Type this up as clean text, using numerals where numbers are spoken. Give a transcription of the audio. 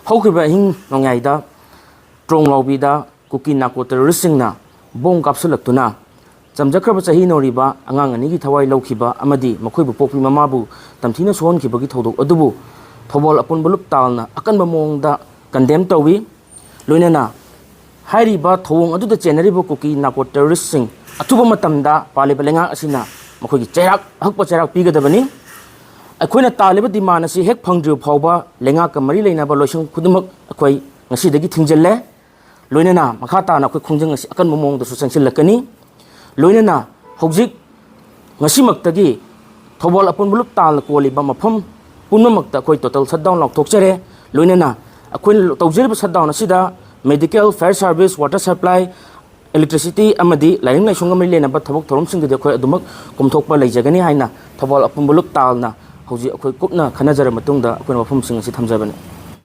ꯍꯧꯈꯤꯕ ꯑꯍꯤꯡ ꯅꯣꯡꯌꯥꯏꯗ ꯇ꯭ꯔꯣꯡ ꯂꯥꯎꯕꯤꯗ ꯀꯨꯀꯤ ꯅꯥꯀꯣ ꯇꯦꯔꯣꯔꯤꯁꯁꯤꯡꯅ ꯕꯣꯝ ꯀꯥꯞꯁꯤꯜꯂꯛꯇꯨꯅ ꯆꯝꯖꯈ꯭ꯔꯕ ꯆꯍꯤ ꯅꯧꯔꯤꯕ ꯑꯉꯥꯡ ꯑꯅꯤꯒꯤ ꯊꯋꯥꯏ ꯂꯧꯈꯤꯕ ꯑꯃꯗꯤ ꯃꯈꯣꯏꯕꯨ ꯄꯣꯛꯄꯤ ꯃꯃꯥꯕꯨ ꯇꯝꯊꯤꯅ ꯁꯣꯛꯍꯟꯈꯤꯕꯒꯤ ꯊꯧꯗꯣꯛ ꯑꯗꯨꯕꯨ ꯊꯧꯕꯥꯜ ꯑꯄꯨꯟꯕ ꯂꯨꯞ ꯇꯥꯜꯅ ꯑꯀꯟꯕ ꯃꯑꯣꯡꯗ ꯀꯟꯗꯦꯝ ꯇꯧꯏ ꯂꯣꯏꯅꯅ ꯍꯥꯏꯔꯤꯕ ꯊꯧꯑꯣꯡ ꯑꯗꯨꯗ ꯆꯦꯟꯅꯔꯤꯕ ꯀꯨꯀꯤ ꯅꯥꯀꯣ ꯇꯦꯔꯣꯔꯤꯁꯁꯤꯡ ꯑꯊꯨꯕ ꯃꯇꯝꯗ ꯄꯥꯜꯂꯤꯕ ꯂꯩꯉꯥꯛ ꯑꯁꯤꯅ ꯃꯈꯣꯏꯒꯤ ꯆꯩꯔꯥꯛ ꯑꯍꯛꯄ ꯆꯩꯔꯥꯛ ꯄꯤꯒꯗꯕꯅꯤ ꯑꯩꯈꯣꯏꯅ ꯇꯥꯜꯂꯤꯕ ꯗꯤꯃꯥꯟ ꯑꯁꯤ ꯍꯦꯛ ꯐꯪꯗ꯭ꯔꯤꯕ ꯐꯥꯎꯕ ꯂꯩꯉꯥꯛꯀ ꯃꯔꯤ ꯂꯩꯅꯕ ꯂꯣꯏꯁꯪ ꯈꯨꯗꯤꯡꯃꯛ ꯑꯩꯈꯣꯏ ꯉꯁꯤꯗꯒꯤ ꯊꯤꯡꯖꯤꯜꯂꯦ ꯂꯣꯏꯅꯅ ꯃꯈꯥ ꯇꯥꯅ ꯑꯩꯈꯣꯏ ꯈꯣꯡꯖꯪ ꯑꯁꯤ ꯑꯀꯟꯕ ꯃꯑꯣꯡꯗꯁꯨ ꯆꯪꯁꯤꯜꯂꯛꯀꯅꯤ ꯂꯣꯏꯅꯅ ꯍꯧꯖꯤꯛ ꯉꯁꯤꯃꯛꯇꯒꯤ ꯊꯧꯕꯥꯜ ꯑꯄꯨꯟꯕ ꯂꯨꯞ ꯇꯥꯜꯅ ꯀꯣꯜꯂꯤꯕ ꯃꯐꯝ ꯄꯨꯝꯅꯃꯛꯇ ꯑꯩꯈꯣꯏ ꯇꯣꯇꯦꯜ ꯁꯠꯗꯥꯎꯟ ꯂꯥꯎꯊꯣꯛꯆꯔꯦ ꯂꯣꯏꯅꯅ ꯑꯩꯈꯣꯏꯅ ꯇꯧꯖꯔꯤꯕ ꯁꯠꯗꯥꯎꯟ ꯑꯁꯤꯗ medical Fire service water supply electricity ꯑꯃꯗꯤ ꯂꯥꯏꯅꯤꯡ ꯂꯥꯏꯁꯣꯟꯒ ꯃꯔꯤ ꯂꯩꯅꯕ ꯊꯕꯛ ꯊꯧꯔꯝꯁꯤꯡꯗꯨꯗꯤ ꯑꯩꯈꯣꯏ ꯑꯗꯨꯃꯛ ꯀꯣꯝꯊꯣꯛꯄ ꯂꯩꯖꯒꯅꯤ ꯍꯥꯏꯅ ꯊꯧꯕꯥꯜ ꯑꯄꯨꯟꯕ ꯂꯨꯞ ꯇꯥꯜꯅ ꯍꯧꯖꯤꯛ ꯑꯩꯈꯣꯏ ꯀꯨꯞꯅ ꯈꯟꯅꯖꯔꯕ ꯃꯇꯨꯡꯗ ꯑꯩꯈꯣꯏꯅ ꯋꯥꯐꯝꯁꯤꯡ ꯑꯁꯤ ꯊꯝꯖꯕꯅꯤ